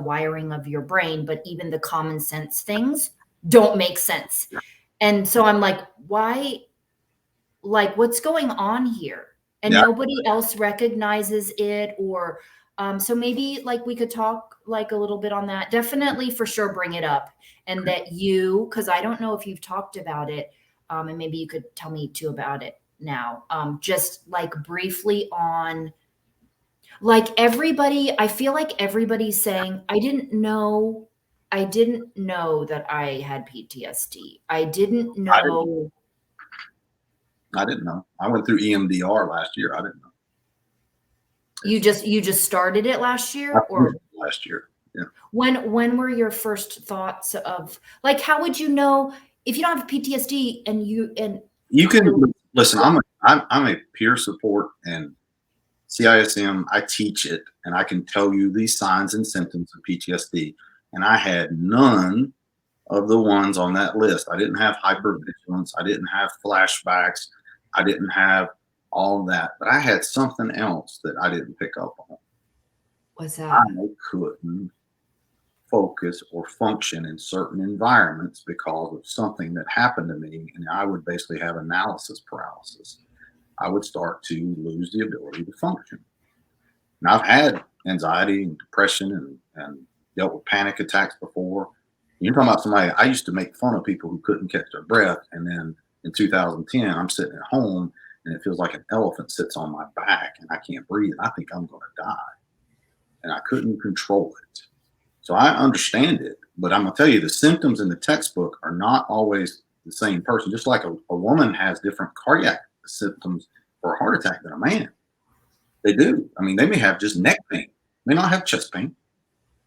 wiring of your brain, but even the common sense things don't make sense. And so I'm like, why, like, what's going on here? And nobody else recognizes it, or so maybe like we could talk like a little bit on that. Definitely, for sure, bring it up. And that you, because I don't know if you've talked about it, and maybe you could tell me too about it now, just like briefly on, like, everybody, I feel like everybody's saying, I didn't know that I had PTSD. I didn't know. I didn't know. I went through EMDR last year. I didn't know. You just started it last year, or last year? Yeah. When were your first thoughts of, like, how would you know if you don't have PTSD and you can listen? I'm a peer support and CISM. I teach it, and I can tell you these signs and symptoms of PTSD. And I had none of the ones on that list. I didn't have hypervigilance. I didn't have flashbacks. I didn't have all that, but I had something else that I didn't pick up on. What's that? I couldn't focus or function in certain environments because of something that happened to me, and I would basically have analysis paralysis. I would start to lose the ability to function. Now, I've had anxiety and depression and dealt with panic attacks before. You're talking about somebody, I used to make fun of people who couldn't catch their breath, and then in 2010, I'm sitting at home and it feels like an elephant sits on my back and I can't breathe. I think I'm going to die. And I couldn't control it. So I understand it, but I'm going to tell you, the symptoms in the textbook are not always the same person. Just like a woman has different cardiac symptoms for a heart attack than a man. They do. I mean, they may have just neck pain, may not have chest pain.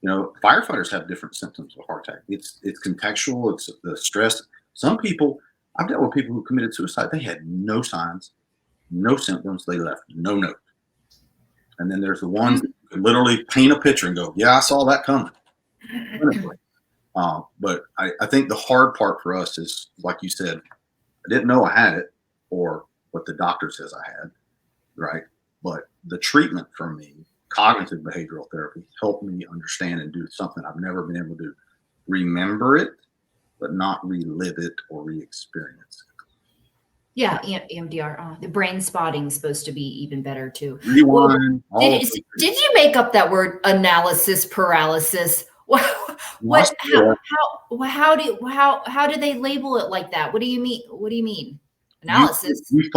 You know, firefighters have different symptoms of heart attack. It's contextual. It's the stress. Some people, I've dealt with people who committed suicide. They had no signs, no symptoms. They left no note. And then there's the ones that could literally paint a picture and go, yeah, I saw that coming. But I think the hard part for us is, like you said, I didn't know I had it, or what the doctor says I had, right? But the treatment for me, cognitive behavioral therapy, helped me understand and do something I've never been able to do. Remember it, but not relive it or re-experience it. Yeah, EMDR. The brain spotting is supposed to be even better too. Rewind. Did you make up that word, analysis paralysis? What? How do they label it like that? What do you mean? What do you mean? Analysis. You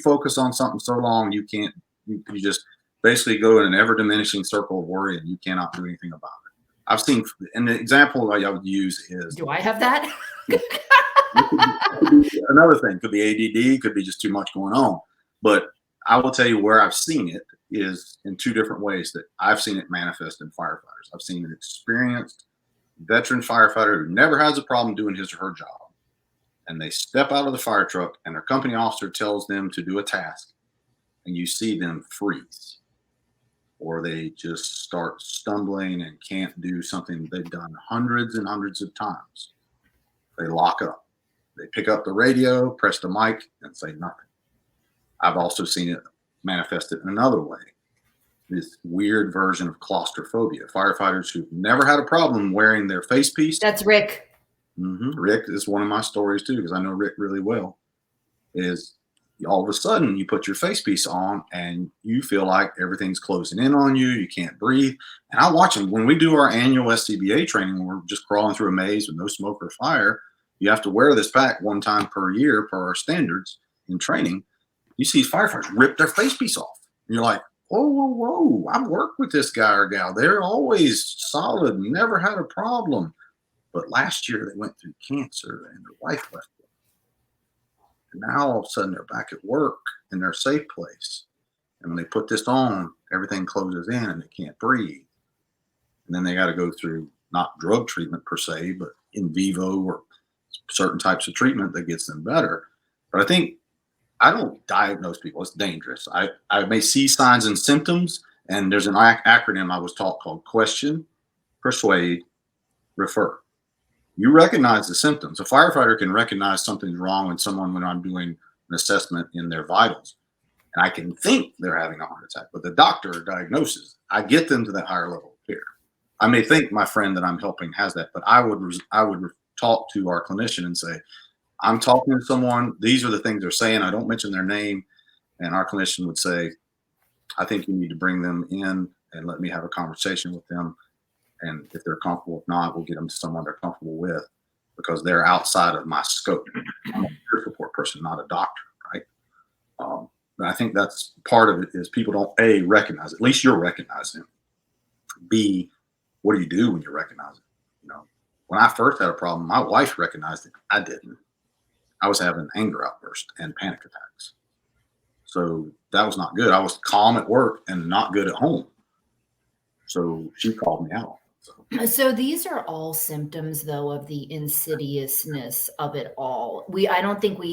focus on something so long you can't. You just basically go in an ever diminishing circle of worry, and you cannot do anything about it. I've seen, and the example I would use is. Do I have that? Another thing could be ADD, could be just too much going on. But I will tell you where I've seen it is in two different ways that I've seen it manifest in firefighters. I've seen an experienced veteran firefighter who never has a problem doing his or her job. And they step out of the fire truck and their company officer tells them to do a task. And you see them freeze. Or they just start stumbling and can't do something they've done hundreds and hundreds of times. They lock up. They pick up the radio, press the mic, and say nothing. I've also seen it manifested in another way. This weird version of claustrophobia. Firefighters who've never had a problem wearing their face piece. That's Rick. Rick is one of my stories too, because I know Rick really well. Is all of a sudden you put your face piece on and you feel like everything's closing in on you. You can't breathe. And I watch them when we do our annual SCBA training, when we're just crawling through a maze with no smoke or fire. You have to wear this pack one time per year per our standards in training. You see firefighters rip their face piece off. And you're like, whoa. I've worked with this guy or gal. They're always solid, never had a problem. But last year they went through cancer and their wife left them. And now all of a sudden they're back at work in their safe place. And when they put this on, everything closes in and they can't breathe. And then they got to go through not drug treatment per se, but in vivo or certain types of treatment that gets them better. But I think I don't diagnose people. It's dangerous. I may see signs and symptoms, and there's an acronym I was taught called question, persuade, refer. You recognize the symptoms. A firefighter can recognize something's wrong with someone when I'm doing an assessment in their vitals. And I can think they're having a heart attack, but the doctor diagnoses. I get them to that higher level of care. I may think my friend that I'm helping has that, but I would talk to our clinician and say, I'm talking to someone. These are the things they're saying. I don't mention their name. And our clinician would say, I think you need to bring them in and let me have a conversation with them. And if they're comfortable, if not, we'll get them to someone they're comfortable with, because they're outside of my scope. I'm a peer support person, not a doctor, right? But I think that's part of it, is people don't A, recognize it. At least you're recognizing it. B, what do you do when you recognize it? You know, when I first had a problem, my wife recognized it. I didn't. I was having anger outbursts and panic attacks. So that was not good. I was calm at work and not good at home. So she called me out. So these are all symptoms, though, of the insidiousness of it all. I don't think we've